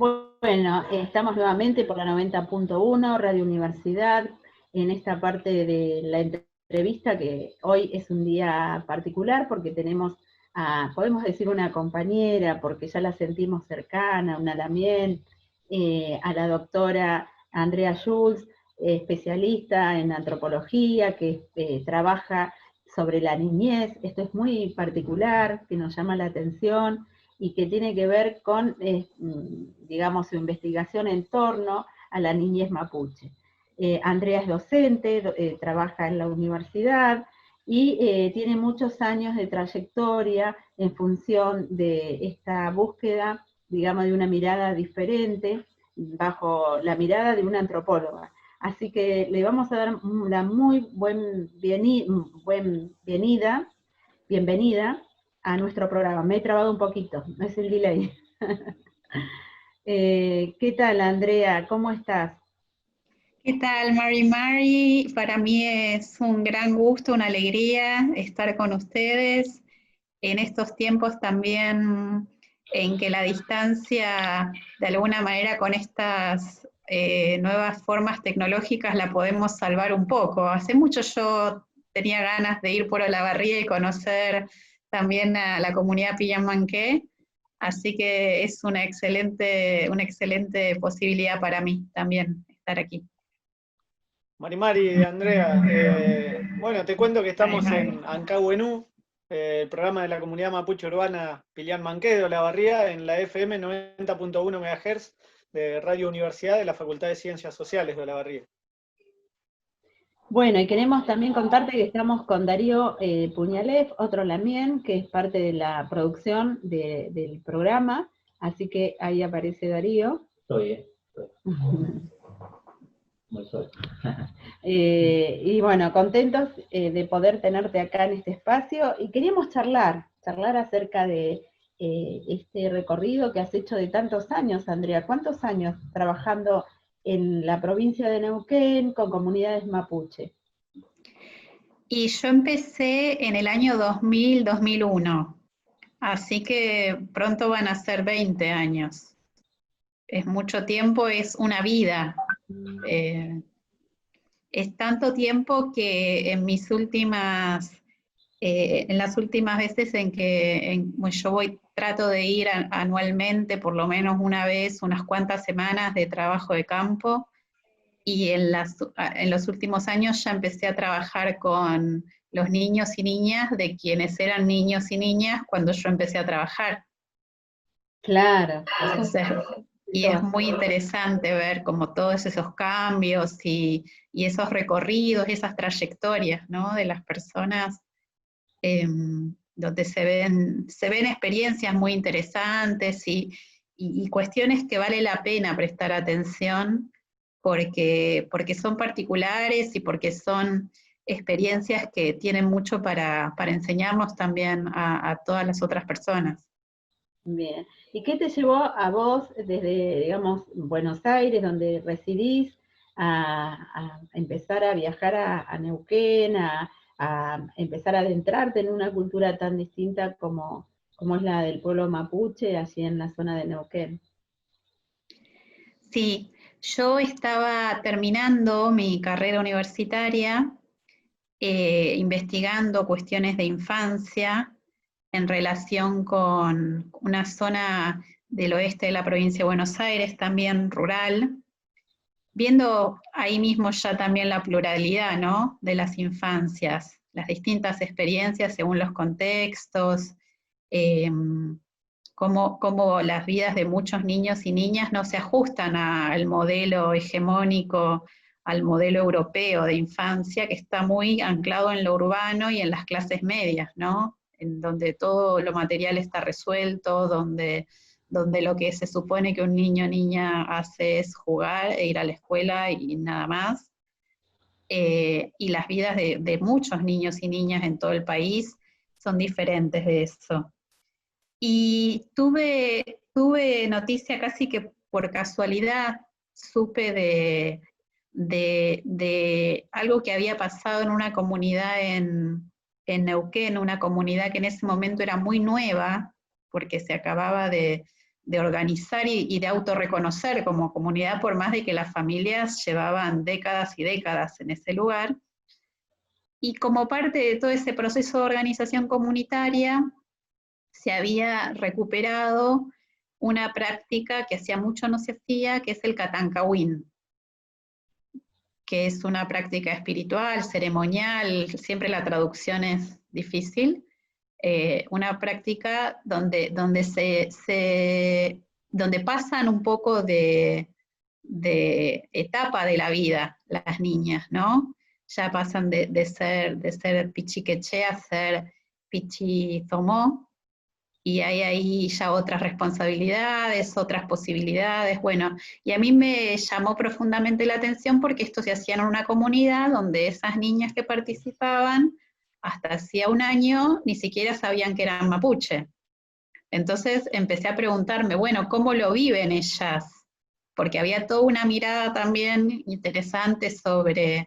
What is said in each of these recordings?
Bueno, estamos nuevamente por la 90.1, Radio Universidad, en esta parte de la entrevista, que hoy es un día particular porque tenemos, podemos decir una compañera, porque ya la sentimos cercana, una Lamien, a la doctora Andrea Schulz, especialista en antropología, que trabaja sobre la niñez. Esto es muy particular, que nos llama la atención, y que tiene que ver con, digamos, su investigación en torno a la niñez mapuche. Andrea es docente, trabaja en la universidad y tiene muchos años de trayectoria en función de esta búsqueda, digamos, de una mirada diferente, bajo la mirada de una antropóloga. Así que le vamos a dar una muy bienvenida a nuestro programa. Me he trabado un poquito, no es el delay. ¿Qué tal, Andrea? ¿Cómo estás? ¿Qué tal, Mari? Para mí es un gran gusto, una alegría estar con ustedes en estos tiempos también en que la distancia, de alguna manera, con estas nuevas formas tecnológicas la podemos salvar un poco. Hace mucho yo tenía ganas de ir por Olavarría y conocer también a la comunidad Pillamanqué, así que es una excelente posibilidad para mí también estar aquí. Mari, Andrea, bueno, te cuento que estamos en Ancahuenú, el programa de la comunidad mapuche urbana Pilián Manqué de Olavarría, en la FM 90.1 MHz de Radio Universidad de la Facultad de Ciencias Sociales de Olavarría. Bueno, y queremos también contarte que estamos con Darío Puñalef, otro Lamien, que es parte de la producción del programa, así que ahí aparece Darío. Estoy. Muy suelto. Y bueno, contentos de poder tenerte acá en este espacio, y queríamos charlar acerca de este recorrido que has hecho de tantos años, Andrea. ¿Cuántos años trabajando en la provincia de Neuquén con comunidades mapuche? Y yo empecé en el año 2000-2001, así que pronto van a ser 20 años. Es mucho tiempo, es una vida. Es tanto tiempo que en las últimas veces en que yo trato de ir anualmente, por lo menos una vez, unas cuantas semanas de trabajo de campo, y en los últimos años ya empecé a trabajar con los niños y niñas de quienes eran niños y niñas cuando yo empecé a trabajar. Claro. Entonces, y es muy interesante ver como todos esos cambios y esos recorridos, esas trayectorias, ¿no?, de las personas, donde se ven experiencias muy interesantes y cuestiones que vale la pena prestar atención porque son particulares y porque son experiencias que tienen mucho para enseñarnos también a todas las otras personas. Bien. ¿Y qué te llevó a vos desde, digamos, Buenos Aires, donde residís, a empezar a viajar a Neuquén, a empezar a adentrarte en una cultura tan distinta como es la del pueblo mapuche, allí en la zona de Neuquén? Sí, yo estaba terminando mi carrera universitaria, investigando cuestiones de infancia en relación con una zona del oeste de la provincia de Buenos Aires, también rural, viendo ahí mismo ya también la pluralidad, ¿no?, de las infancias, las distintas experiencias según los contextos, cómo las vidas de muchos niños y niñas no se ajustan al modelo hegemónico, al modelo europeo de infancia, que está muy anclado en lo urbano y en las clases medias, ¿no?, en donde todo lo material está resuelto, donde lo que se supone que un niño o niña hace es jugar e ir a la escuela y nada más. Y las vidas de muchos niños y niñas en todo el país son diferentes de eso. Y tuve noticia casi que por casualidad, supe de algo que había pasado en una comunidad en Neuquén, una comunidad que en ese momento era muy nueva, porque se acababa de de organizar y de autorreconocer como comunidad, por más de que las familias llevaban décadas y décadas en ese lugar. Y como parte de todo ese proceso de organización comunitaria, se había recuperado una práctica que hacía mucho no se hacía, que es el Katankawin, que es una práctica espiritual, ceremonial, siempre la traducción es difícil, una práctica donde pasan un poco de etapa de la vida las niñas, ¿no? Ya pasan de ser pichiqueche a ser pichizomó, y hay ahí ya otras responsabilidades, otras posibilidades, bueno, y a mí me llamó profundamente la atención porque esto se hacía en una comunidad donde esas niñas que participaban, hasta hacía un año, ni siquiera sabían que eran mapuche. Entonces empecé a preguntarme, bueno, ¿cómo lo viven ellas? Porque había toda una mirada también interesante sobre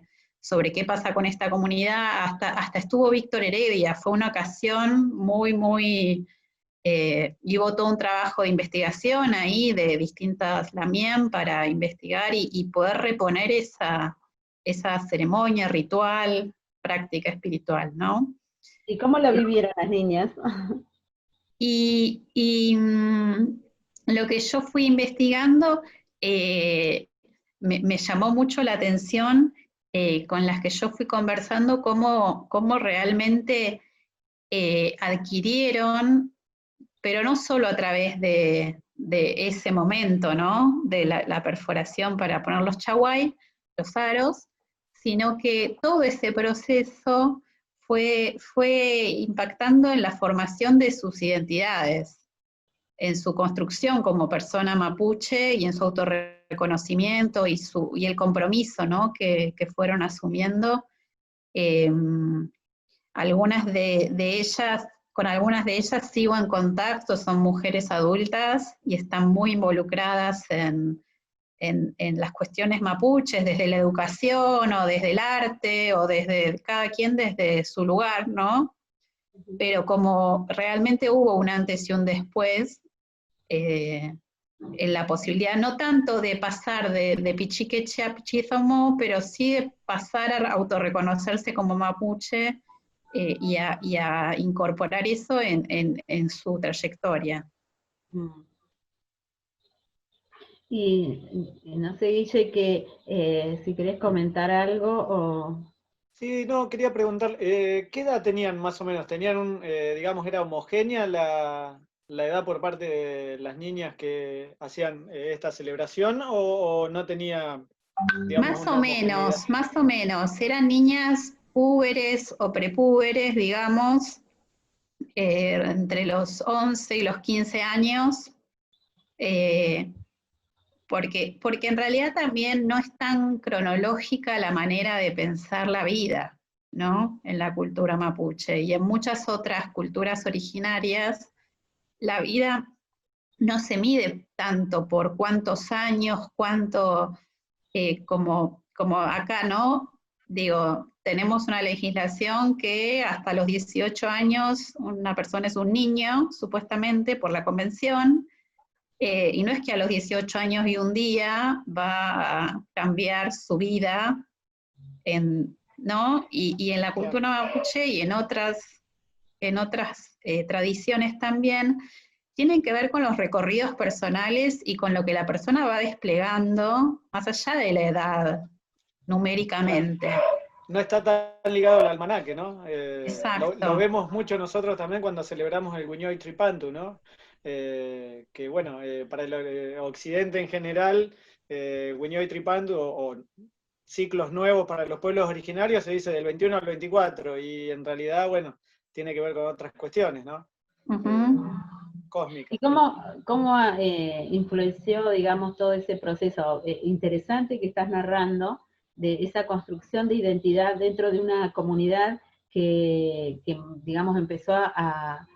qué pasa con esta comunidad, hasta estuvo Víctor Heredia, fue una ocasión muy y hubo todo un trabajo de investigación ahí de distintas LAMIEM para investigar y poder reponer esa ceremonia, ritual, práctica espiritual, ¿no? ¿Y cómo la vivieron las niñas? Lo que yo fui investigando me llamó mucho la atención con las que yo fui conversando cómo realmente adquirieron, pero no solo a través de ese momento, ¿no? De la perforación para poner los chaguay, los aros, sino que todo ese proceso fue impactando en la formación de sus identidades, en su construcción como persona mapuche y en su autorreconocimiento y el compromiso, ¿no? que fueron asumiendo. Con algunas de ellas sigo en contacto, son mujeres adultas y están muy involucradas en las cuestiones mapuches, desde la educación, o desde el arte, o desde cada quien desde su lugar, ¿no? Pero como realmente hubo un antes y un después, en la posibilidad no tanto de pasar de pichiqueche a pichizomó, pero sí de pasar a autorreconocerse como mapuche, y a incorporar eso en su trayectoria. Y no sé, Guille, que si querés comentar algo o... Sí, no, quería preguntar, ¿qué edad tenían más o menos? ¿Tenían digamos, era homogénea la edad por parte de las niñas que hacían esta celebración o no tenía, digamos, una homogeneidad? Más o menos, eran niñas púberes o prepúberes, digamos, entre los 11 y los 15 años, porque en realidad también no es tan cronológica la manera de pensar la vida, ¿no? En la cultura mapuche y en muchas otras culturas originarias, la vida no se mide tanto por cuántos años, como acá, ¿no? Digo, tenemos una legislación que hasta los 18 años una persona es un niño, supuestamente, por la convención, y no es que a los 18 años y un día va a cambiar su vida, ¿no? Y en la cultura mapuche y en otras tradiciones también, tienen que ver con los recorridos personales y con lo que la persona va desplegando, más allá de la edad, numéricamente. No está tan ligado al almanaque, ¿no? Exacto. Lo vemos mucho nosotros también cuando celebramos el Guñoy Tripantu, ¿no? Que bueno, para el occidente en general, Guñoy Tripantu o ciclos nuevos para los pueblos originarios se dice del 21 al 24 y en realidad, bueno, tiene que ver con otras cuestiones, ¿no? Cósmicas. ¿Y cómo influenció, digamos, todo ese proceso interesante que estás narrando de esa construcción de identidad dentro de una comunidad que digamos, empezó a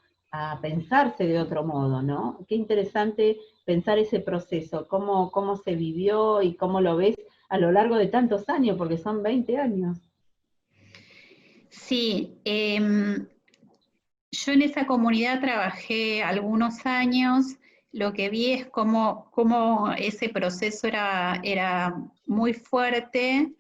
pensarse de otro modo, ¿no? Qué interesante pensar ese proceso, cómo se vivió y cómo lo ves a lo largo de tantos años, porque son 20 años. Sí, yo en esa comunidad trabajé algunos años lo que vi es cómo ese proceso era muy fuerte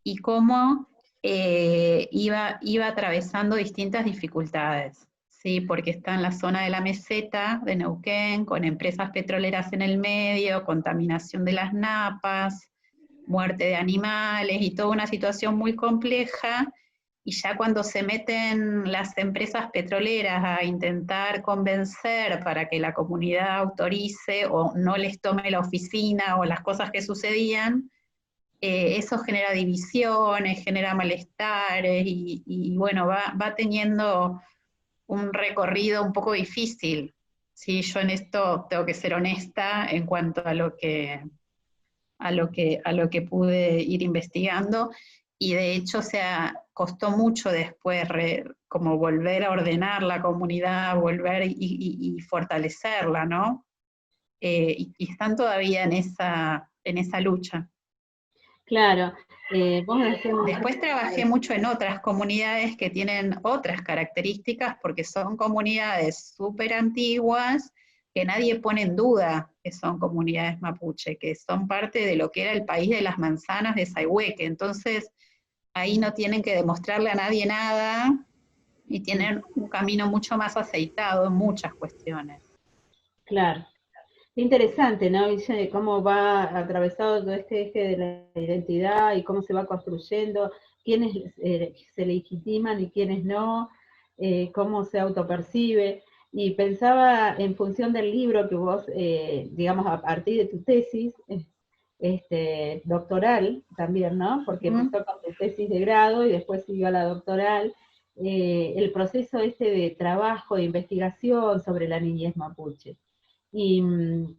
y cómo iba atravesando distintas dificultades, ¿sí? Porque está en la zona de la meseta de Neuquén, con empresas petroleras en el medio, contaminación de las napas, muerte de animales y toda una situación muy compleja, y ya cuando se meten las empresas petroleras a intentar convencer para que la comunidad autorice o no les tome la oficina o las cosas que sucedían, eso genera divisiones, genera malestares y bueno, va teniendo un recorrido un poco difícil. Sí, yo en esto tengo que ser honesta en cuanto a lo que pude ir investigando, y de hecho, o sea, costó mucho después como volver a ordenar la comunidad, volver y fortalecerla, ¿no? Y están todavía en esa lucha. Claro, vos decías... Después trabajé mucho en otras comunidades que tienen otras características, porque son comunidades súper antiguas, que nadie pone en duda que son comunidades mapuche, que son parte de lo que era el país de las manzanas de Sayhueque. Entonces, ahí no tienen que demostrarle a nadie nada, y tienen un camino mucho más aceitado en muchas cuestiones. Claro. Interesante, ¿no? Dice cómo va atravesado todo este eje de la identidad y cómo se va construyendo, quiénes se legitiman y quiénes no, cómo se autopercibe. Y pensaba en función del libro que vos, digamos, a partir de tu tesis, doctoral también, ¿no? Porque empezó con tu tesis de grado y después siguió a la doctoral, el proceso de trabajo, de investigación sobre la niñez mapuche. Y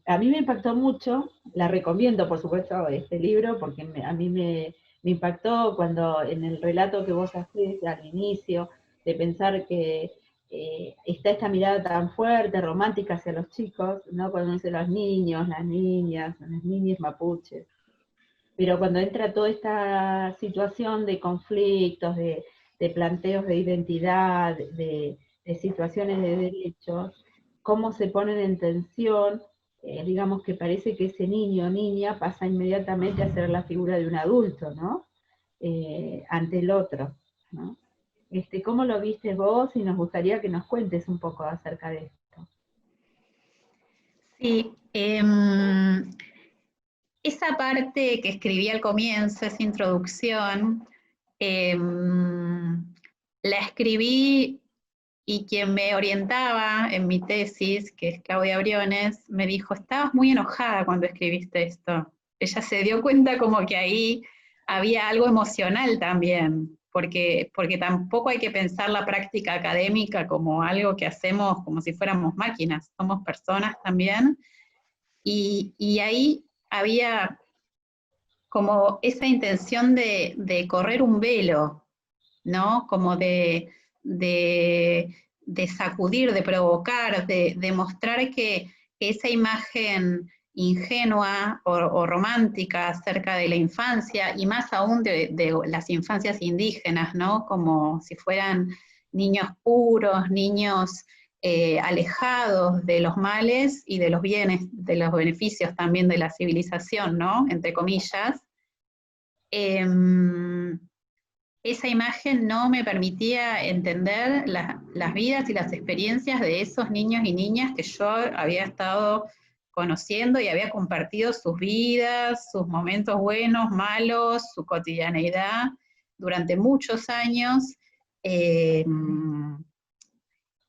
a mí me impactó mucho, la recomiendo por supuesto este libro, porque a mí me impactó cuando en el relato que vos hacés al inicio, de pensar que está esta mirada tan fuerte, romántica hacia los chicos, ¿no? Cuando dice los niños, las niñas mapuches. Pero cuando entra toda esta situación de conflictos, de planteos de identidad, de situaciones de derechos, cómo se ponen en tensión, digamos que parece que ese niño o niña pasa inmediatamente a ser la figura de un adulto, ¿no? Ante el otro, ¿no? ¿Cómo lo viste vos? Y nos gustaría que nos cuentes un poco acerca de esto. Sí, esa parte que escribí al comienzo, esa introducción, la escribí, y quien me orientaba en mi tesis, que es Claudia Briones, me dijo: estabas muy enojada cuando escribiste esto. Ella se dio cuenta como que ahí había algo emocional también, porque tampoco hay que pensar la práctica académica como algo que hacemos como si fuéramos máquinas, somos personas también, y ahí había como esa intención de correr un velo, ¿no? Como de sacudir, de provocar, de mostrar que esa imagen ingenua o romántica acerca de la infancia, y más aún de las infancias indígenas, ¿no? Como si fueran niños puros, niños alejados de los males y de los bienes, de los beneficios también de la civilización, ¿no? Entre comillas. Esa imagen no me permitía entender las vidas y las experiencias de esos niños y niñas que yo había estado conociendo y había compartido sus vidas, sus momentos buenos, malos, su cotidianeidad durante muchos años.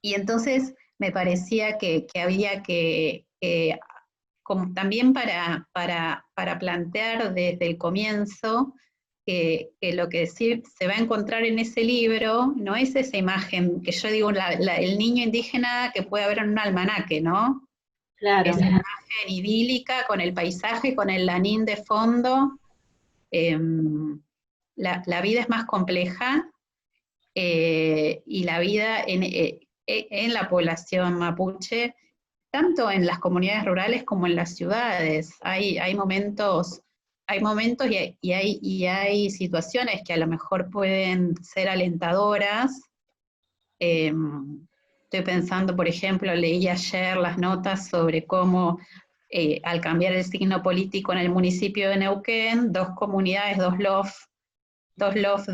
Y entonces me parecía que había que como también para plantear desde el comienzo que lo que se va a encontrar en ese libro no es esa imagen que yo digo, el niño indígena que puede haber en un almanaque, ¿no? Claro. Esa imagen idílica con el paisaje, con el lanín de fondo. La vida es más compleja, y la vida en la población mapuche, tanto en las comunidades rurales como en las ciudades, hay momentos y hay situaciones que a lo mejor pueden ser alentadoras, Estoy pensando, por ejemplo, leí ayer las notas sobre cómo al cambiar el signo político en el municipio de Neuquén, dos comunidades, dos LOF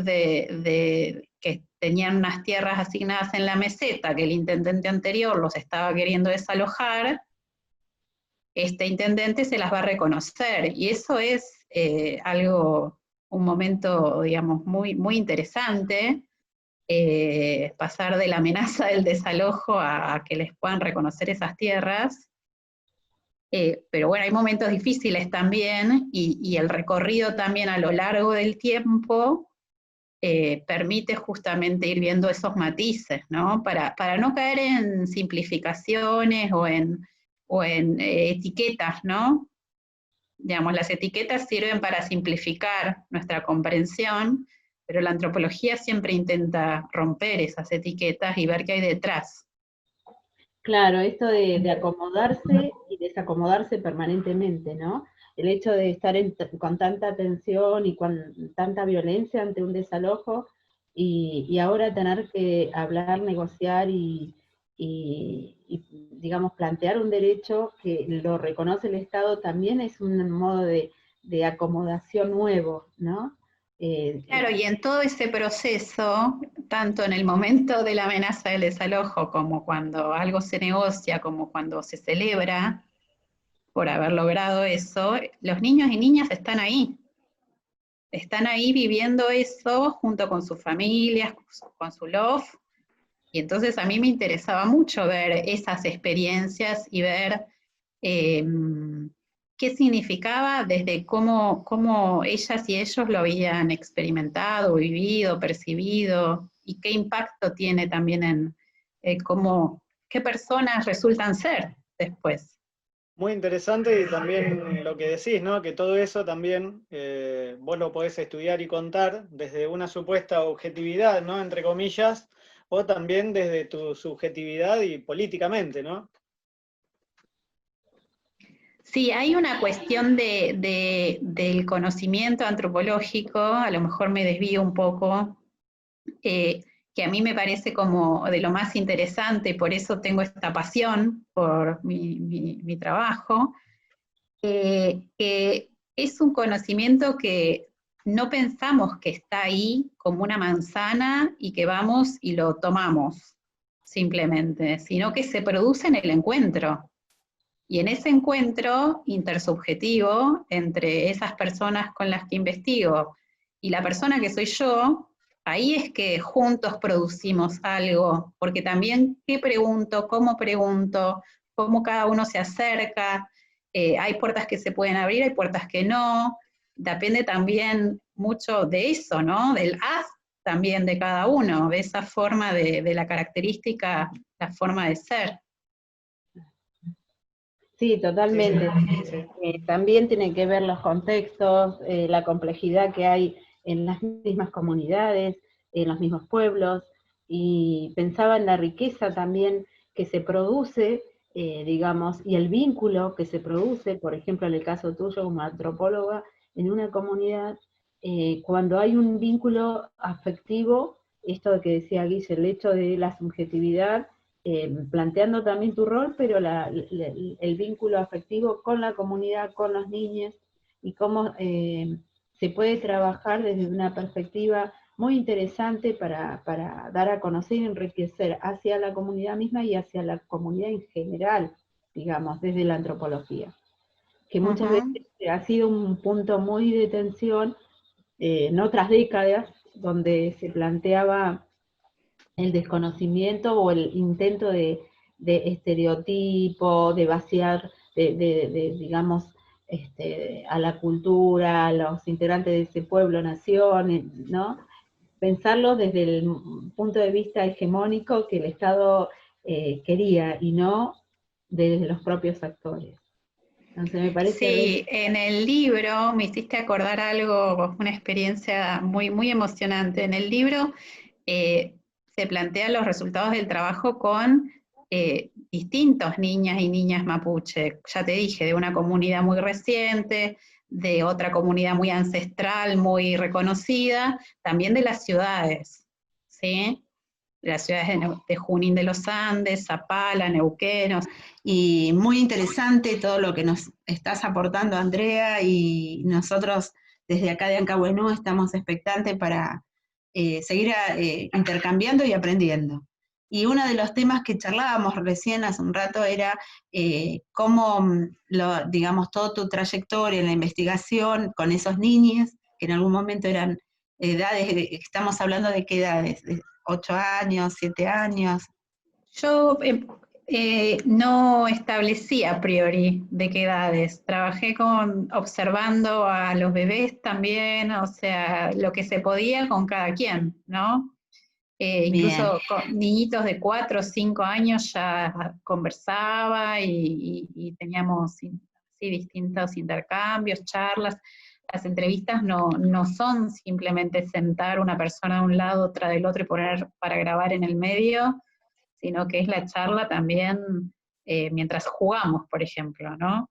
que tenían unas tierras asignadas en la meseta, que el intendente anterior los estaba queriendo desalojar, este intendente se las va a reconocer, y eso es un momento, digamos, muy, muy interesante, pasar de la amenaza del desalojo a que les puedan reconocer esas tierras. Pero bueno, hay momentos difíciles también, y el recorrido también a lo largo del tiempo permite justamente ir viendo esos matices, ¿no? Para no caer en simplificaciones o en etiquetas, ¿no? Digamos, las etiquetas sirven para simplificar nuestra comprensión, pero la antropología siempre intenta romper esas etiquetas y ver qué hay detrás. Claro, esto de acomodarse y desacomodarse permanentemente, ¿no? El hecho de estar con tanta tensión y con tanta violencia ante un desalojo, y ahora tener que hablar, negociar y, digamos, plantear un derecho que lo reconoce el Estado, también es un modo de acomodación nuevo, ¿no? Claro, y en todo ese proceso, tanto en el momento de la amenaza del desalojo, como cuando algo se negocia, como cuando se celebra por haber logrado eso, los niños y niñas están ahí viviendo eso junto con sus familias, con su love, y entonces a mí me interesaba mucho ver esas experiencias y ver qué significaba desde cómo ellas y ellos lo habían experimentado, vivido, percibido, y qué impacto tiene también en qué personas resultan ser después. Muy interesante, y también lo que decís, ¿no? Que todo eso también vos lo podés estudiar y contar desde una supuesta objetividad, ¿no? Entre comillas, o también desde tu subjetividad y políticamente, ¿no? Sí, hay una cuestión del conocimiento antropológico, a lo mejor me desvío un poco, que a mí me parece como de lo más interesante, y por eso tengo esta pasión por mi trabajo, que es un conocimiento que no pensamos que está ahí como una manzana y que vamos y lo tomamos simplemente, sino que se produce en el encuentro. Y en ese encuentro intersubjetivo entre esas personas con las que investigo y la persona que soy yo, ahí es que juntos producimos algo, porque también qué pregunto, cómo cada uno se acerca, hay puertas que se pueden abrir, hay puertas que no, depende también mucho de eso, ¿no? Del haz también de cada uno, de esa forma de la característica, la forma de ser. Sí, totalmente. También tienen que ver los contextos, la complejidad que hay en las mismas comunidades, en los mismos pueblos, y pensaba en la riqueza también que se produce, digamos, y el vínculo que se produce, por ejemplo, en el caso tuyo como antropóloga, en una comunidad, cuando hay un vínculo afectivo, esto que decía Guille, el hecho de la subjetividad, planteando también tu rol, pero el vínculo afectivo con la comunidad, con los niños, y cómo se puede trabajar desde una perspectiva muy interesante para dar a conocer y enriquecer hacia la comunidad misma y hacia la comunidad en general, digamos, desde la antropología. Que muchas veces ha sido un punto muy de tensión en otras décadas, donde se planteaba el desconocimiento o el intento de estereotipo, de vaciar, digamos, a la cultura, a los integrantes de ese pueblo, nación, ¿no? Pensarlo desde el punto de vista hegemónico que el Estado quería, y no desde los propios actores. Entonces me parece... Sí, en el libro me hiciste acordar algo, una experiencia muy, muy emocionante. En el libro se plantean los resultados del trabajo con distintos niñas y niñas mapuche. Ya te dije, de una comunidad muy reciente, de otra comunidad muy ancestral, muy reconocida, también de las ciudades, ¿sí? las ciudades de Junín de los Andes, Zapala, Neuquén. Y muy interesante todo lo que nos estás aportando, Andrea, y nosotros desde acá de Ancahuenú estamos expectantes para seguir intercambiando y aprendiendo. Y uno de los temas que charlábamos recién hace un rato era cómo, digamos, toda tu trayectoria en la investigación con esos niños, que en algún momento eran edades, estamos hablando de qué edades, de 8 años, 7 años. Yo no establecí a priori de qué edades. Trabajé observando a los bebés también, o sea, lo que se podía con cada quien, ¿no? Incluso con niñitos de 4 o 5 años ya conversaba y teníamos sí, distintos intercambios, charlas. Las entrevistas no son simplemente sentar una persona de un lado, otra del otro y poner para grabar en el medio, sino que es la charla también mientras jugamos, por ejemplo, ¿no?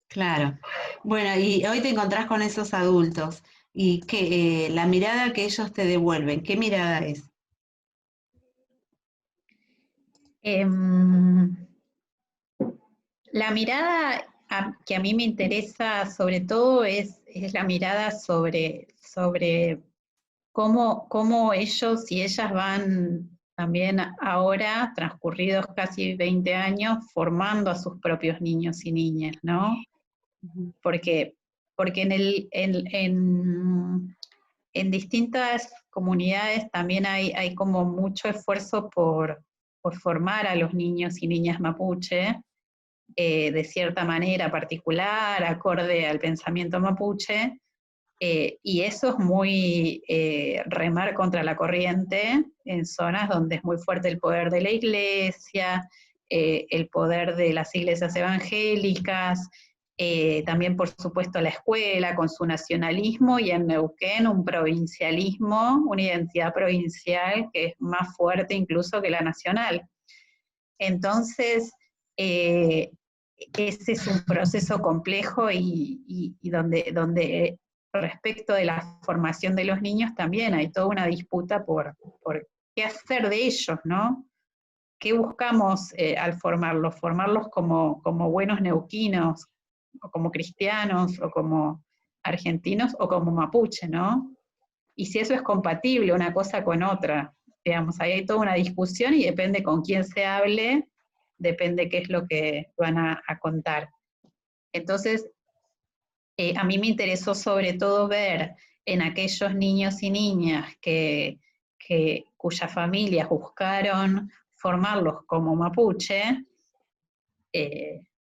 Claro. Bueno, y hoy te encontrás con esos adultos, y que la mirada que ellos te devuelven, ¿qué mirada es? La mirada que a mí me interesa sobre todo es la mirada sobre cómo ellos y ellas van también ahora, transcurridos casi 20 años, formando a sus propios niños y niñas, ¿no? Porque en distintas comunidades también hay como mucho esfuerzo por formar a los niños y niñas mapuche, de cierta manera particular, acorde al pensamiento mapuche, y eso es muy remar contra la corriente en zonas donde es muy fuerte el poder de la iglesia, el poder de las iglesias evangélicas, también por supuesto la escuela con su nacionalismo, y en Neuquén un provincialismo, una identidad provincial que es más fuerte incluso que la nacional. Entonces, ese es un proceso complejo y donde respecto de la formación de los niños también hay toda una disputa por qué hacer de ellos, ¿no? ¿Qué buscamos al formarlos? Formarlos como buenos neuquinos, o como cristianos, o como argentinos, o como mapuche, ¿no? Y si eso es compatible una cosa con otra, digamos, ahí hay toda una discusión y depende con quién se hable, depende qué es lo que van a contar. Entonces, a mí me interesó sobre todo ver en aquellos niños y niñas cuyas familias buscaron formarlos como mapuche,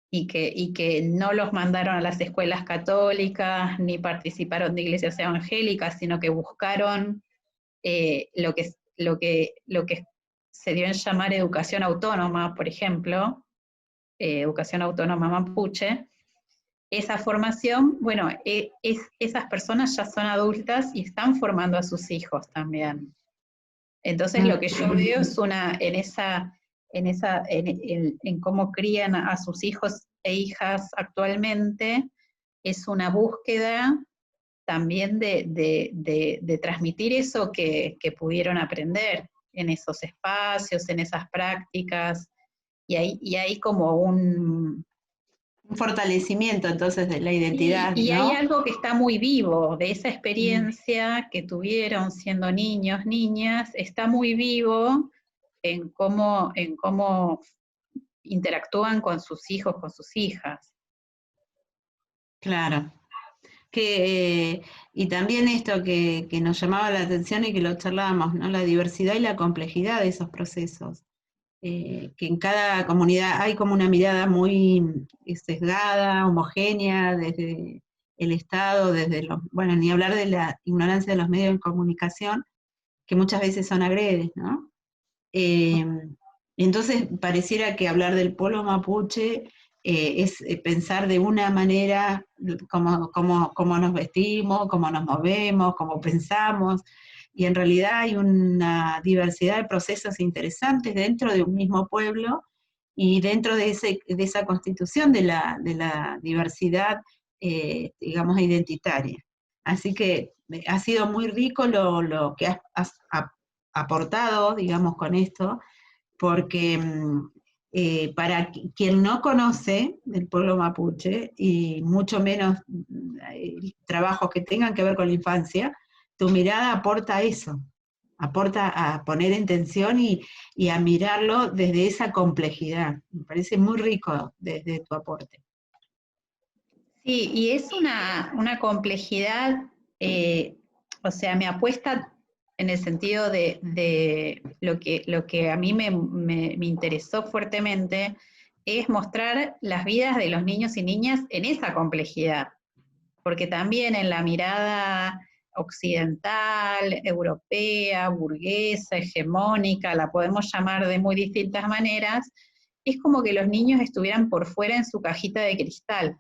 y que no los mandaron a las escuelas católicas, ni participaron de iglesias evangélicas, sino que buscaron lo que se dio en llamar educación autónoma, por ejemplo, educación autónoma mapuche. Esa formación, bueno, esas personas ya son adultas y están formando a sus hijos también. Entonces lo que yo veo es en cómo crían a sus hijos e hijas actualmente, es una búsqueda también de transmitir eso que pudieron aprender en esos espacios, en esas prácticas, y hay como un fortalecimiento entonces de la identidad, y ¿no? hay algo que está muy vivo de esa experiencia que tuvieron siendo niños, niñas, está muy vivo en cómo interactúan con sus hijos, con sus hijas. Claro. Y también esto que nos llamaba la atención y que lo charlábamos, ¿no? La diversidad y la complejidad de esos procesos. Que en cada comunidad hay como una mirada muy sesgada, homogénea, desde el Estado, bueno, ni hablar de la ignorancia de los medios de comunicación, que muchas veces son agredes, ¿no? Entonces pareciera que hablar del pueblo mapuche es pensar de una manera cómo nos vestimos, cómo nos movemos, cómo pensamos, y en realidad hay una diversidad de procesos interesantes dentro de un mismo pueblo y dentro de esa constitución de la diversidad, digamos, identitaria. Así que ha sido muy rico lo que has aportado, digamos, con esto, porque para quien no conoce el pueblo mapuche, y mucho menos trabajos que tengan que ver con la infancia, tu mirada aporta eso, aporta a poner en tensión y a mirarlo desde esa complejidad. Me parece muy rico desde tu aporte. Sí, y es una complejidad, o sea, me apuesta en el sentido de lo que a mí me interesó fuertemente, es mostrar las vidas de los niños y niñas en esa complejidad, porque también en la mirada occidental, europea, burguesa, hegemónica, la podemos llamar de muy distintas maneras, es como que los niños estuvieran por fuera en su cajita de cristal.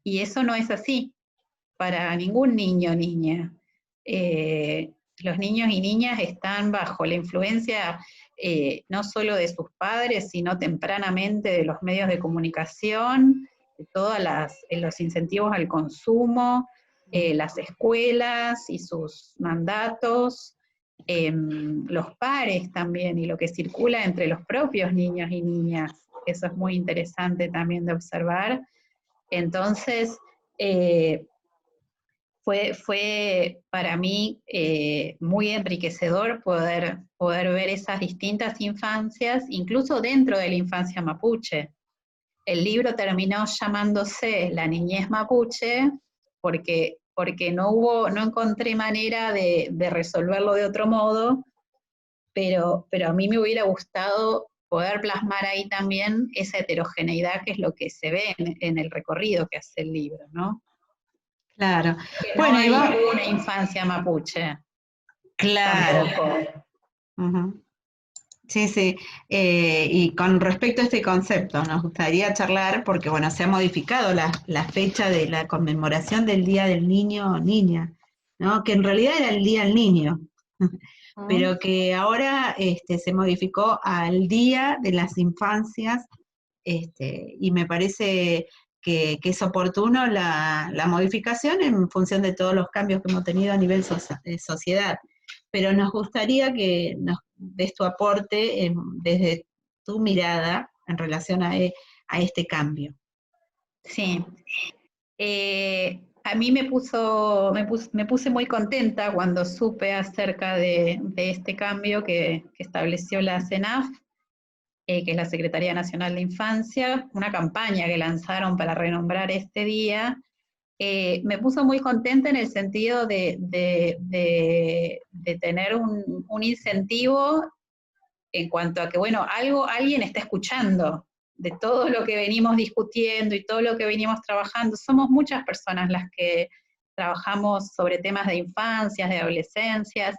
Y eso no es así para ningún niño o niña. Los niños y niñas están bajo la influencia no solo de sus padres, sino tempranamente de los medios de comunicación, de todos los incentivos al consumo, las escuelas y sus mandatos, los pares también, y lo que circula entre los propios niños y niñas. Eso es muy interesante también de observar. Entonces, fue para mí muy enriquecedor poder ver esas distintas infancias, incluso dentro de la infancia mapuche. El libro terminó llamándose La niñez mapuche porque no encontré manera de resolverlo de otro modo, pero a mí me hubiera gustado poder plasmar ahí también esa heterogeneidad que es lo que se ve en el recorrido que hace el libro, ¿no? Claro. Que bueno, no hay Iván, una infancia mapuche. claro. Uh-huh. Sí, sí. Y con respecto a este concepto, nos gustaría charlar, porque bueno, se ha modificado la fecha de la conmemoración del Día del Niño o Niña, ¿no? Que en realidad era el Día del Niño, pero que ahora se modificó al Día de las Infancias, y me parece que es oportuno la modificación en función de todos los cambios que hemos tenido a nivel sociedad. Pero nos gustaría que nos des tu aporte desde tu mirada en relación a este cambio. Sí. A mí me puse muy contenta cuando supe acerca de este cambio que estableció la CENAF, que es la Secretaría Nacional de Infancia, una campaña que lanzaron para renombrar este día. Me puso muy contenta en el sentido de tener un incentivo en cuanto a que, bueno, alguien está escuchando de todo lo que venimos discutiendo y todo lo que venimos trabajando. Somos muchas personas las que trabajamos sobre temas de infancias, de adolescencias,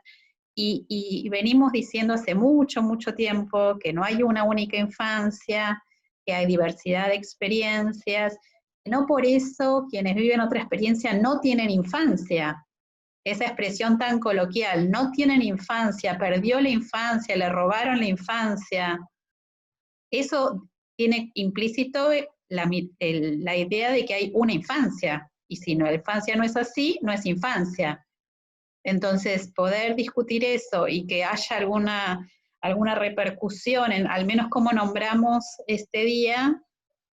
y venimos diciendo hace mucho, mucho tiempo que no hay una única infancia, que hay diversidad de experiencias. No por eso quienes viven otra experiencia no tienen infancia. Esa expresión tan coloquial, no tienen infancia, perdió la infancia, le robaron la infancia, eso tiene implícito la idea de que hay una infancia, y si no, la infancia no es así, no es infancia. Entonces, poder discutir eso y que haya alguna repercusión en al menos cómo nombramos este día,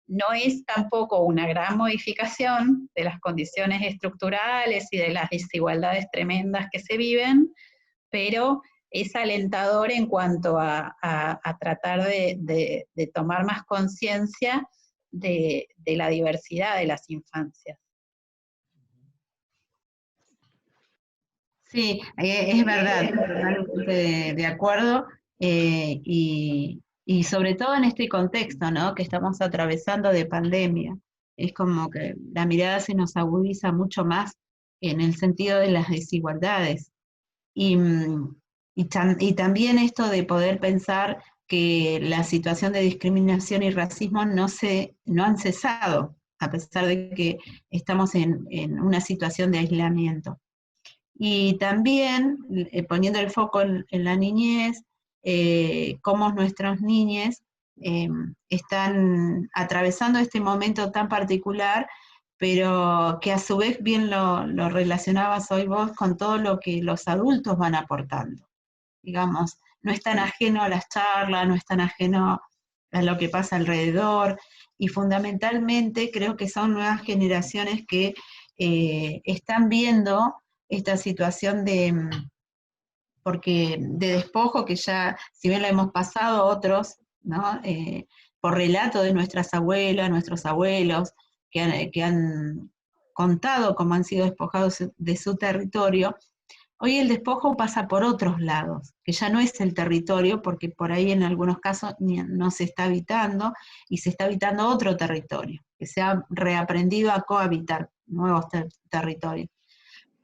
no es tampoco una gran modificación de las condiciones estructurales y de las desigualdades tremendas que se viven, pero es alentador en cuanto a tratar de tomar más conciencia de la diversidad de las infancias. Sí, es verdad, totalmente de acuerdo, y sobre todo en este contexto, ¿no?, que estamos atravesando de pandemia. Es como que la mirada se nos agudiza mucho más en el sentido de las desigualdades. Y, y también esto de poder pensar que la situación de discriminación y racismo no han cesado, a pesar de que estamos en una situación de aislamiento. Y también poniendo el foco en la niñez, cómo nuestros niñes están atravesando este momento tan particular, pero que a su vez bien lo relacionabas hoy vos con todo lo que los adultos van aportando. digamos, no es tan ajeno a las charlas, no es tan ajeno a lo que pasa alrededor, y fundamentalmente creo que son nuevas generaciones que están viendo esta situación de despojo que ya, si bien lo hemos pasado otros, ¿no? Por relato de nuestras abuelas, nuestros abuelos, que han contado cómo han sido despojados de su territorio, hoy el despojo pasa por otros lados, que ya no es el territorio, porque por ahí en algunos casos no se está habitando, y se está habitando otro territorio, que se ha reaprendido a cohabitar nuevos territorios.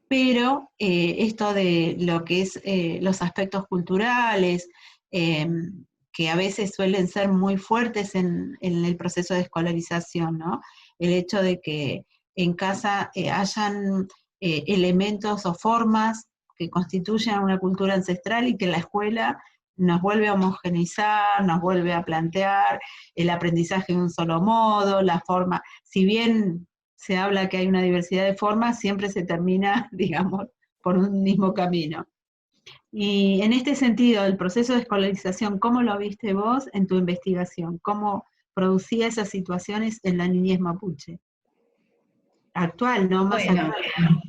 Pero esto de lo que es los aspectos culturales, que a veces suelen ser muy fuertes en el proceso de escolarización, ¿no? El hecho de que en casa hayan elementos o formas que constituyen una cultura ancestral y que la escuela nos vuelve a homogeneizar, nos vuelve a plantear el aprendizaje de un solo modo, la forma, si bien se habla que hay una diversidad de formas, siempre se termina, digamos, por un mismo camino. Y en este sentido, el proceso de escolarización, ¿cómo lo viste vos en tu investigación? ¿Cómo producía esas situaciones en la niñez mapuche? Actual, ¿no? Más Bueno, actual.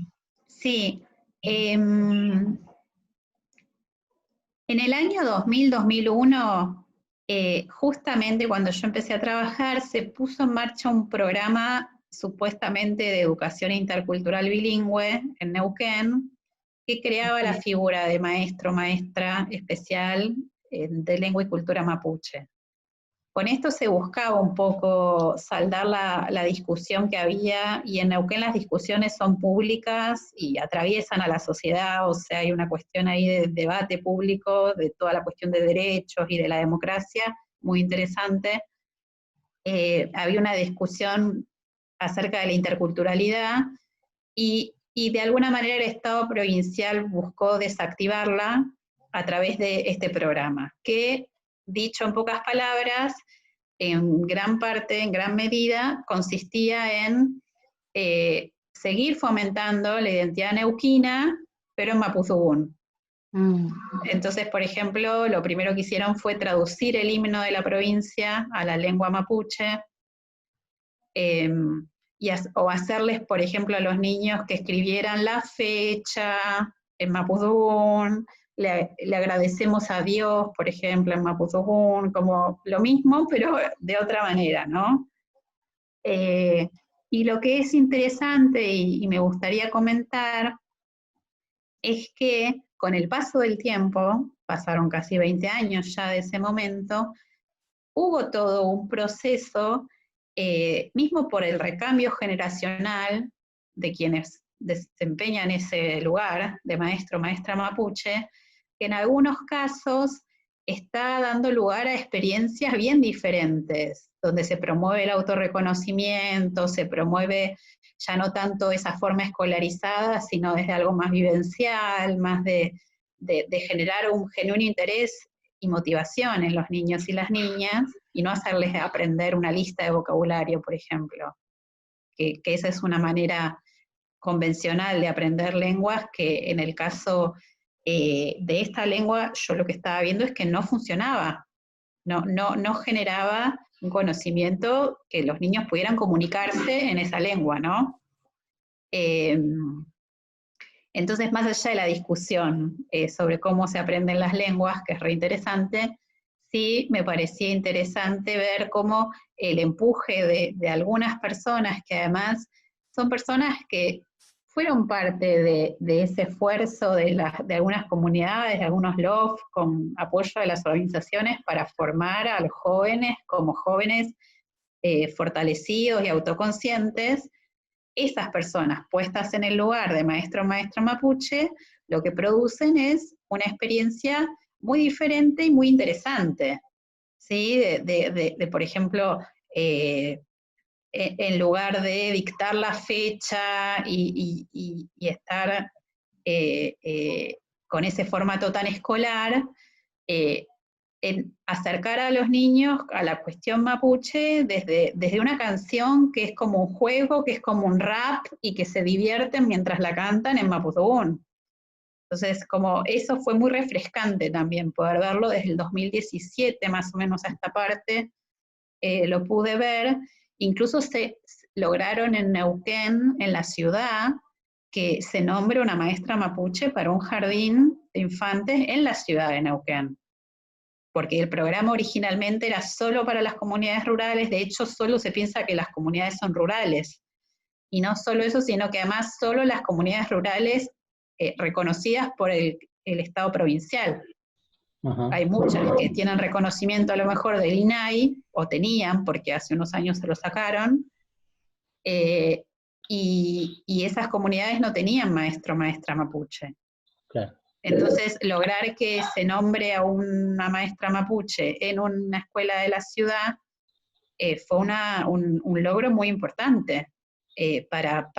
sí. En el año 2000-2001, justamente cuando yo empecé a trabajar, se puso en marcha un programa supuestamente de educación intercultural bilingüe en Neuquén, que creaba la figura de maestro, maestra especial de lengua y cultura mapuche. Con esto se buscaba un poco saldar la discusión que había, y en Neuquén las discusiones son públicas y atraviesan a la sociedad, o sea, hay una cuestión ahí de debate público, de toda la cuestión de derechos y de la democracia, muy interesante. Había una discusión acerca de la interculturalidad, y de alguna manera el Estado provincial buscó desactivarla a través de este programa, que, dicho en pocas palabras, en gran parte, en gran medida, consistía en seguir fomentando la identidad neuquina, pero en Mapudungun. Entonces, por ejemplo, lo primero que hicieron fue traducir el himno de la provincia a la lengua mapuche, o hacerles, por ejemplo, a los niños que escribieran la fecha en Mapudungun, le agradecemos a Dios, por ejemplo, en Mapudungun, como lo mismo, pero de otra manera, ¿no? Y lo que es interesante y me gustaría comentar es que con el paso del tiempo, pasaron casi 20 años ya de ese momento, hubo todo un proceso, mismo por el recambio generacional de quienes desempeñan ese lugar de maestro, maestra mapuche, que en algunos casos está dando lugar a experiencias bien diferentes, donde se promueve el autorreconocimiento, se promueve ya no tanto esa forma escolarizada, sino desde algo más vivencial, más de generar un genuino interés y motivación en los niños y las niñas, y no hacerles aprender una lista de vocabulario, por ejemplo, que esa es una manera convencional de aprender lenguas, que en el caso de esta lengua yo lo que estaba viendo es que no funcionaba, no generaba un conocimiento que los niños pudieran comunicarse en esa lengua, ¿no? Entonces, más allá de la discusión sobre cómo se aprenden las lenguas, que es re interesante, sí me parecía interesante ver cómo el empuje de algunas personas, que además son personas que fueron parte de ese esfuerzo de algunas comunidades, de algunos LOF, con apoyo de las organizaciones para formar a los jóvenes como jóvenes fortalecidos y autoconscientes. Esas personas puestas en el lugar de maestro o maestra mapuche, lo que producen es una experiencia muy diferente y muy interesante, ¿sí? Por ejemplo, en lugar de dictar la fecha y estar con ese formato tan escolar, en acercar a los niños a la cuestión mapuche desde una canción que es como un juego, que es como un rap, y que se divierten mientras la cantan en Mapudungun. Entonces, como eso fue muy refrescante también, poder verlo desde el 2017 más o menos a esta parte, lo pude ver. Incluso se lograron en Neuquén, en la ciudad, que se nombre una maestra mapuche para un jardín de infantes en la ciudad de Neuquén. Porque el programa originalmente era solo para las comunidades rurales, de hecho solo se piensa que las comunidades son rurales. Y no solo eso, sino que además solo las comunidades rurales reconocidas por el Estado provincial. Ajá. Hay muchas que tienen reconocimiento a lo mejor del INAI, o tenían, porque hace unos años se lo sacaron, y esas comunidades no tenían maestro o maestra mapuche. Claro. Entonces, lograr que se nombre a una maestra mapuche en una escuela de la ciudad fue un logro muy importante para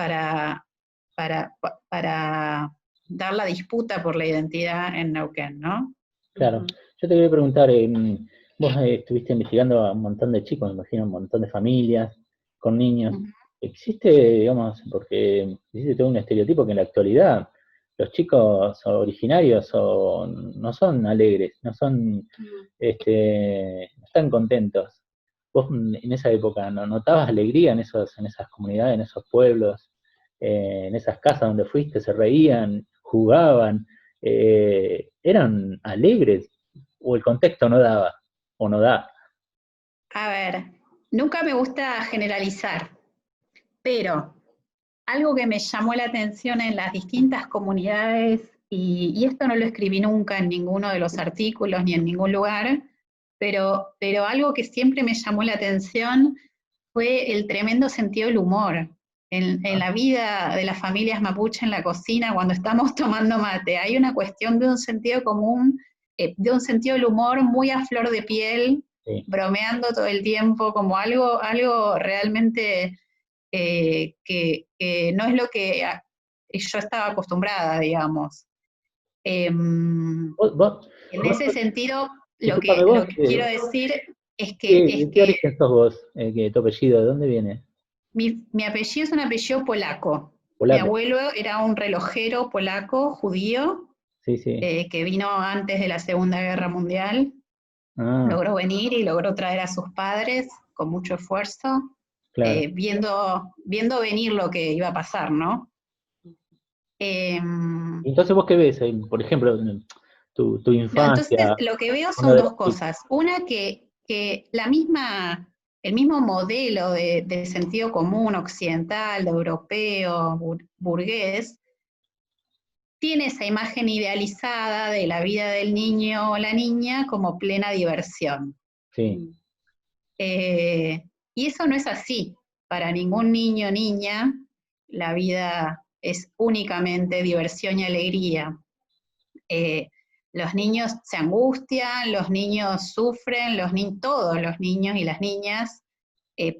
dar la disputa por la identidad en Neuquén, ¿no? Claro. Yo te quería preguntar, vos estuviste investigando a un montón de chicos, me imagino, un montón de familias con niños. ¿Existe, digamos, porque existe todo un estereotipo que en la actualidad los chicos originarios no son alegres, no están contentos? ¿Vos en esa época no notabas alegría en esas comunidades, en esos pueblos, en esas casas donde fuiste? ¿Se reían, jugaban, eran alegres? ¿O el contexto no daba, o no da? A ver, nunca me gusta generalizar, pero algo que me llamó la atención en las distintas comunidades, y esto no lo escribí nunca en ninguno de los artículos ni en ningún lugar, pero algo que siempre me llamó la atención fue el tremendo sentido del humor. En la vida de las familias mapuche en la cocina, cuando estamos tomando mate, hay una cuestión de un sentido común, de un sentido del humor muy a flor de piel, Sí. bromeando todo el tiempo, como algo realmente que no es lo que yo estaba acostumbrada, digamos. ¿Vos? En ese sentido, lo Disculpame, que quiero decir es ¿de qué origen sos vos? ¿Tu apellido? ¿De dónde viene? mi apellido es un apellido polaco. Mi Polaco. abuelo era un relojero polaco, judío, Sí, sí. que vino antes de la Segunda Guerra Mundial. Ah, Logró venir y logró traer a sus padres con mucho esfuerzo, claro. viendo venir lo que iba a pasar, ¿no? Entonces, ¿vos qué ves? Por ejemplo, tu No, infancia. entonces lo que veo uno son de dos los cosas. Una, que el mismo modelo de sentido común occidental, europeo, burgués, tiene esa imagen idealizada de la vida del niño o la niña como plena diversión. Sí. Y eso no es así. Para ningún niño o niña, la vida es únicamente diversión y alegría. Los niños se angustian, los niños sufren, todos los niños y las niñas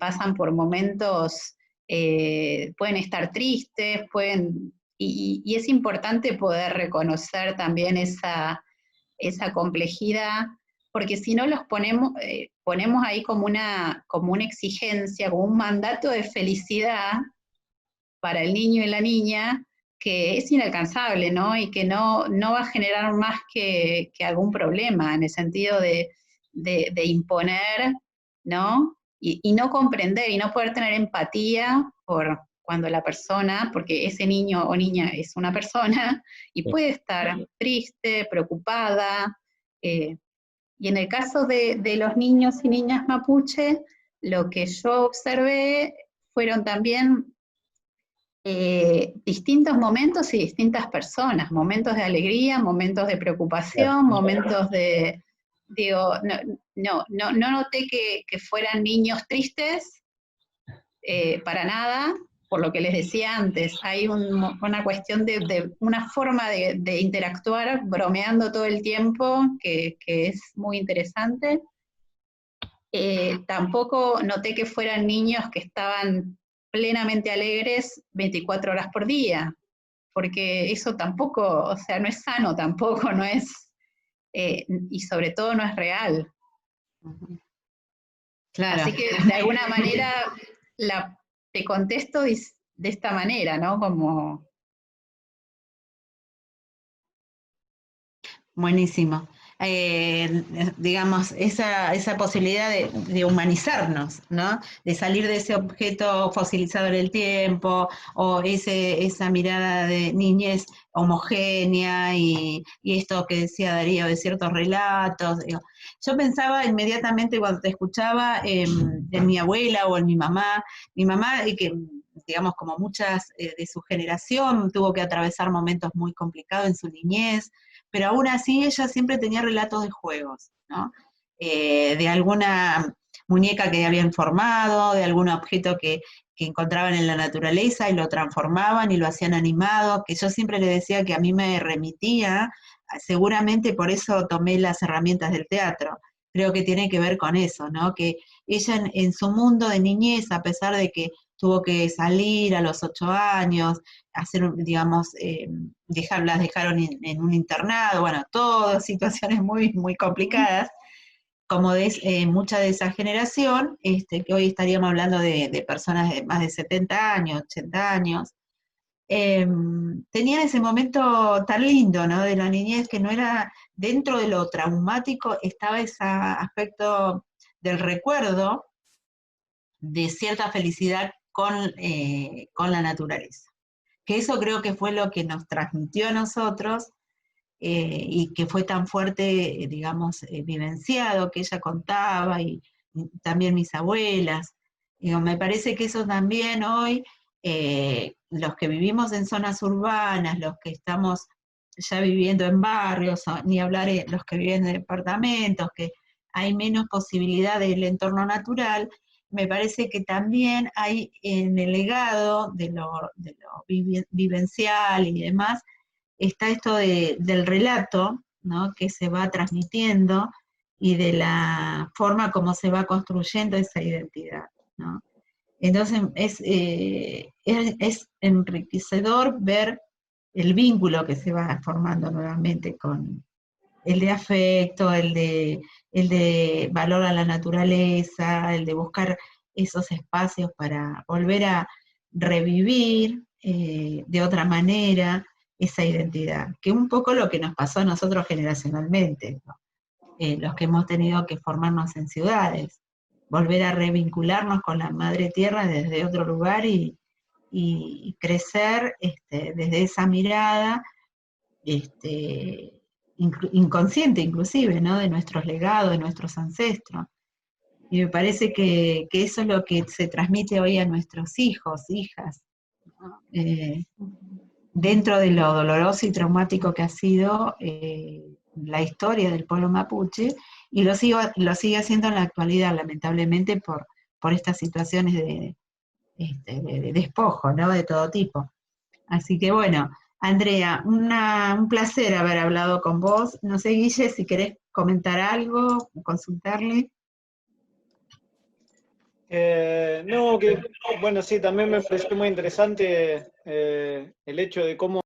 pasan por momentos, pueden estar tristes, y es importante poder reconocer también esa complejidad, porque si no los ponemos ahí como una exigencia, como un mandato de felicidad para el niño y la niña, que es inalcanzable, ¿no? Y que no va a generar más que algún problema, en el sentido de imponer, ¿no? Y no comprender y no poder tener empatía por cuando la persona, porque ese niño o niña es una persona, y puede estar triste, preocupada. Y en el caso de los niños y niñas mapuche, lo que yo observé fueron también distintos momentos y distintas personas, momentos de alegría, momentos de preocupación, momentos de, digo, no noté que fueran niños tristes, para nada, por lo que les decía antes, hay una cuestión de una forma de interactuar bromeando todo el tiempo que es muy interesante. Tampoco noté que fueran niños que estaban plenamente alegres 24 horas por día, porque eso tampoco, o sea, no es sano tampoco, no es, y sobre todo no es real. Claro. Así que de alguna manera te contesto de esta manera, ¿no? Como Buenísimo. Digamos, esa posibilidad de humanizarnos, ¿no? De salir de ese objeto fosilizado en el tiempo, o esa mirada de niñez homogénea, y esto que decía Darío de ciertos relatos. Digo. Yo pensaba inmediatamente cuando te escuchaba en mi abuela o en mi mamá, que digamos como muchas de su generación, tuvo que atravesar momentos muy complicados en su niñez, pero aún así ella siempre tenía relatos de juegos, ¿no? De alguna muñeca que habían formado, de algún objeto que encontraban en la naturaleza y lo transformaban y lo hacían animado, que yo siempre le decía que a mí me remitía, seguramente por eso tomé las herramientas del teatro. Creo que tiene que ver con eso, ¿no? Que ella en su mundo de niñez, a pesar de que tuvo que salir a los 8 años, hacer, digamos, las dejaron en un internado, bueno, todas situaciones muy, muy complicadas, como de mucha de esa generación, que hoy estaríamos hablando de personas de más de 70 años, 80 años, tenían ese momento tan lindo, ¿no? De la niñez, que no era, dentro de lo traumático, estaba ese aspecto del recuerdo de cierta felicidad con la naturaleza. Que eso creo que fue lo que nos transmitió a nosotros, y que fue tan fuerte, digamos, vivenciado, que ella contaba, y también mis abuelas. Digo, me parece que eso también hoy, los que vivimos en zonas urbanas, los que estamos ya viviendo en barrios, ni hablar de los que viven en departamentos, que hay menos posibilidad del entorno natural, me parece que también hay en el legado de lo vivencial y demás, está esto del relato, ¿no? Que se va transmitiendo, y de la forma como se va construyendo esa identidad, ¿no? Entonces es enriquecedor ver el vínculo que se va formando nuevamente con el de afecto, el de valor a la naturaleza, el de buscar esos espacios para volver a revivir de otra manera esa identidad, que es un poco lo que nos pasó a nosotros generacionalmente, ¿no? Los que hemos tenido que formarnos en ciudades, volver a revincularnos con la madre tierra desde otro lugar, y crecer desde esa mirada, inconsciente inclusive, ¿no? De nuestros legados, de nuestros ancestros. Y me parece que eso es lo que se transmite hoy a nuestros hijos, hijas, ¿no? Dentro de lo doloroso y traumático que ha sido la historia del pueblo mapuche, y lo sigue haciendo en la actualidad, lamentablemente, por estas situaciones de despojo, ¿no? De todo tipo. Así que bueno, Andrea, un placer haber hablado con vos. No sé, Guille, si querés comentar algo, consultarle. No, que bueno, sí, también me pareció muy interesante el hecho de cómo...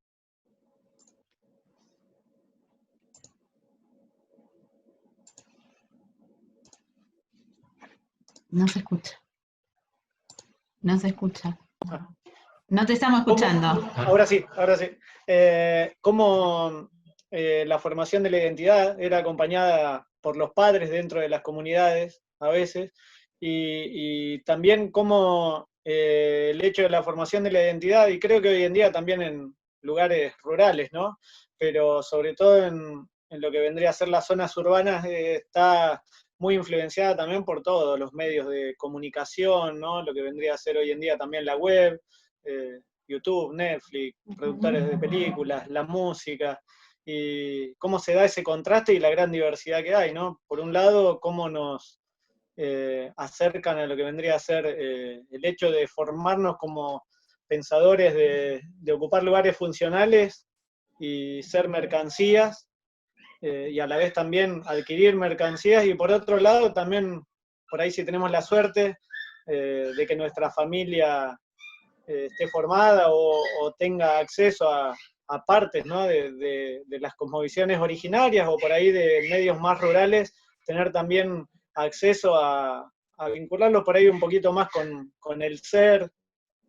No se escucha. No se escucha. No te estamos escuchando. Ahora sí, ahora sí. Cómo la formación de la identidad era acompañada por los padres dentro de las comunidades, a veces, y también cómo el hecho de la formación de la identidad, y creo que hoy en día también en lugares rurales, ¿no? Pero sobre todo en lo que vendría a ser las zonas urbanas, está muy influenciada también por todos los medios de comunicación, ¿no? Lo que vendría a ser hoy en día también la web, YouTube, Netflix, productores de películas, la música, y cómo se da ese contraste y la gran diversidad que hay, ¿no? Por un lado, cómo nos acercan a lo que vendría a ser el hecho de formarnos como pensadores, de ocupar lugares funcionales y ser mercancías, y a la vez también adquirir mercancías, y por otro lado también, por ahí si tenemos la suerte de que nuestra familia esté formada o tenga acceso a partes, ¿no? de las cosmovisiones originarias, o por ahí de medios más rurales, tener también acceso a vincularlo por ahí un poquito más con el ser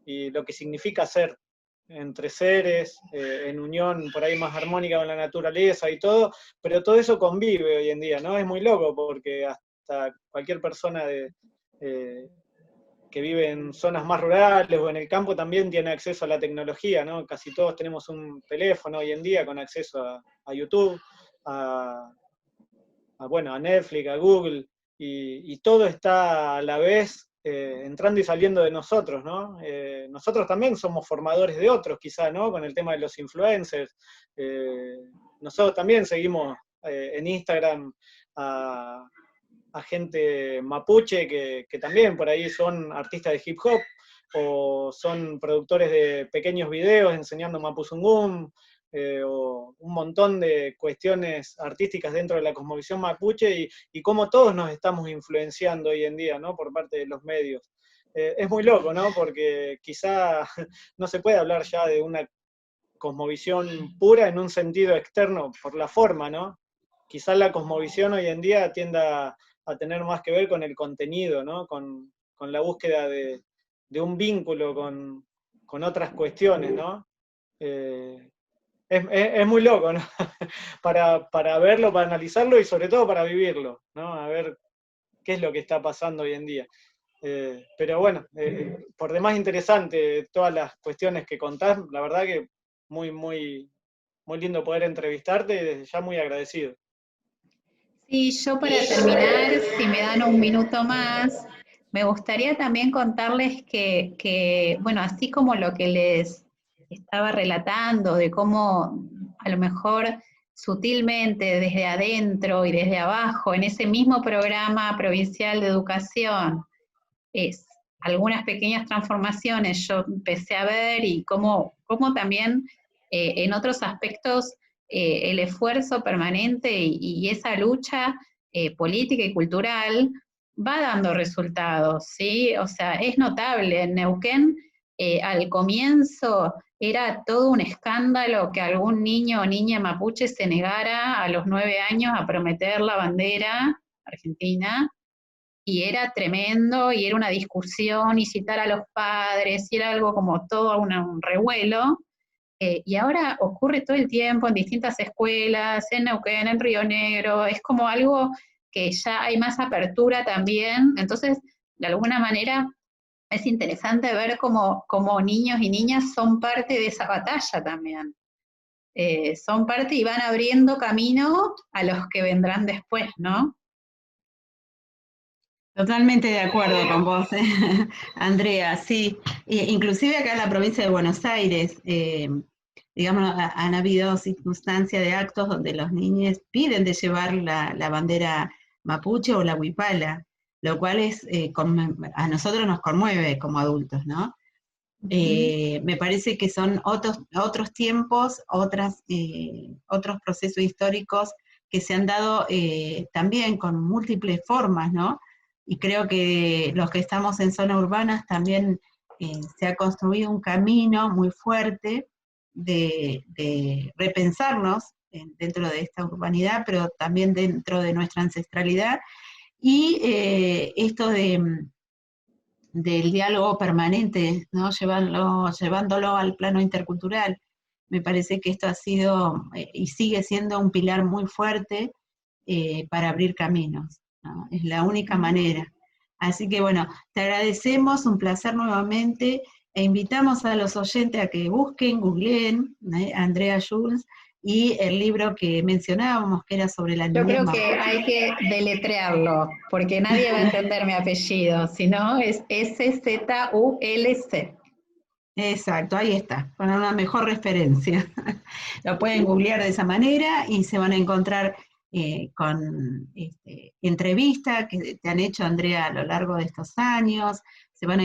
y lo que significa ser. entre seres, en unión por ahí más armónica con la naturaleza y todo, pero todo eso convive hoy en día, ¿no? Es muy loco porque hasta cualquier persona que vive en zonas más rurales o en el campo también tiene acceso a la tecnología, ¿no? Casi todos tenemos un teléfono hoy en día con acceso a YouTube, bueno, a Netflix, a Google, y todo está a la vez entrando y saliendo de nosotros, ¿no? Nosotros también somos formadores de otros, quizá, ¿no? Con el tema de los influencers. Nosotros también seguimos en Instagram a gente mapuche que también por ahí son artistas de hip hop, o son productores de pequeños videos enseñando mapuzungún, o un montón de cuestiones artísticas dentro de la cosmovisión mapuche, y cómo todos nos estamos influenciando hoy en día, ¿no? Por parte de los medios. Es muy loco, ¿no? Porque quizá no se puede hablar ya de una cosmovisión pura en un sentido externo por la forma, ¿no? Quizá la cosmovisión hoy en día tienda a tener más que ver con el contenido, ¿no? Con la búsqueda de un vínculo con otras cuestiones, ¿no? Es muy loco, ¿no? para verlo, para analizarlo y sobre todo para vivirlo, ¿no? A ver qué es lo que está pasando hoy en día. Pero bueno, por demás interesante todas las cuestiones que contás, la verdad que muy, muy, muy lindo poder entrevistarte y desde ya muy agradecido. Sí, yo para terminar, si me dan un minuto más, me gustaría también contarles que, bueno, así como lo que les estaba relatando, de cómo a lo mejor sutilmente desde adentro y desde abajo, en ese mismo programa provincial de educación, algunas pequeñas transformaciones yo empecé a ver, y cómo también en otros aspectos el esfuerzo permanente y esa lucha política y cultural va dando resultados, ¿sí? O sea, es notable. En Neuquén, al comienzo era todo un escándalo que algún niño o niña mapuche se negara a los 9 años a prometer la bandera argentina, y era tremendo, y era una discusión, y citar a los padres, y era algo como todo un revuelo. Y ahora ocurre todo el tiempo en distintas escuelas, en Neuquén, en Río Negro, es como algo que ya hay más apertura también. Entonces, de alguna manera, es interesante ver cómo niños y niñas son parte de esa batalla también. Son parte y van abriendo camino a los que vendrán después, ¿no? Totalmente de acuerdo con vos, Andrea, sí. Inclusive acá en la provincia de Buenos Aires, digamos, han habido circunstancias de actos donde los niños piden de llevar la bandera mapuche o la huipala, lo cual a nosotros nos conmueve como adultos, ¿no? Me parece que son otros tiempos, otros procesos históricos que se han dado también con múltiples formas, ¿no? Y creo que los que estamos en zonas urbanas también se ha construido un camino muy fuerte de repensarnos dentro de esta urbanidad, pero también dentro de nuestra ancestralidad, y esto del diálogo permanente, ¿no? Llevándolo al plano intercultural. Me parece que esto ha sido y sigue siendo un pilar muy fuerte para abrir caminos, ¿no? Es la única manera. Así que bueno, te agradecemos, un placer nuevamente, e invitamos a los oyentes a que busquen, googleen Andrea Jules y el libro que mencionábamos, que era sobre la niñez. Yo creo que hay que deletrearlo, porque nadie va a entender mi apellido, sino es S-Z-U-L-C. Exacto, ahí está, con una mejor referencia. Lo pueden googlear de esa manera y se van a encontrar con entrevistas que te han hecho, Andrea, a lo largo de estos años. Se van a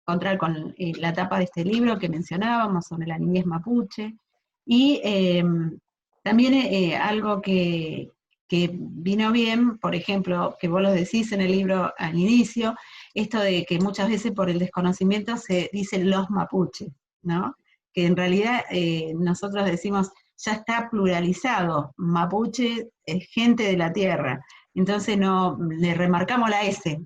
encontrar con la tapa de este libro que mencionábamos sobre la niñez mapuche. Y también algo que vino bien, por ejemplo, que vos lo decís en el libro al inicio, esto de que muchas veces por el desconocimiento se dicen los mapuches, ¿no? Que en realidad nosotros decimos, ya está pluralizado, mapuche es gente de la tierra, entonces no le remarcamos la S.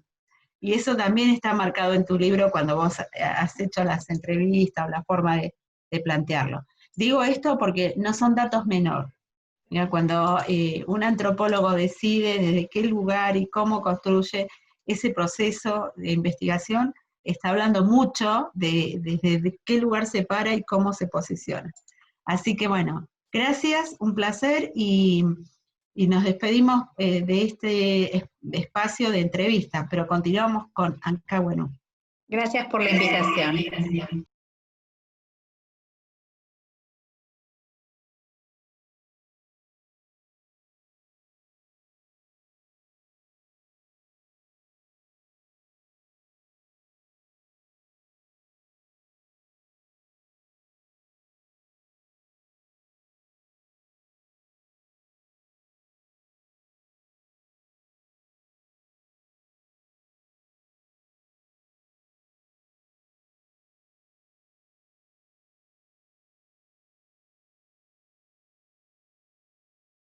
Y eso también está marcado en tu libro cuando vos has hecho las entrevistas o la forma plantearlo. Digo esto porque no son datos menores. Cuando un antropólogo decide desde qué lugar y cómo construye ese proceso de investigación, está hablando mucho de desde qué lugar se para y cómo se posiciona. Así que bueno, gracias, un placer, y nos despedimos de este espacio de entrevista, pero continuamos con Ancahuenú. Gracias por la invitación.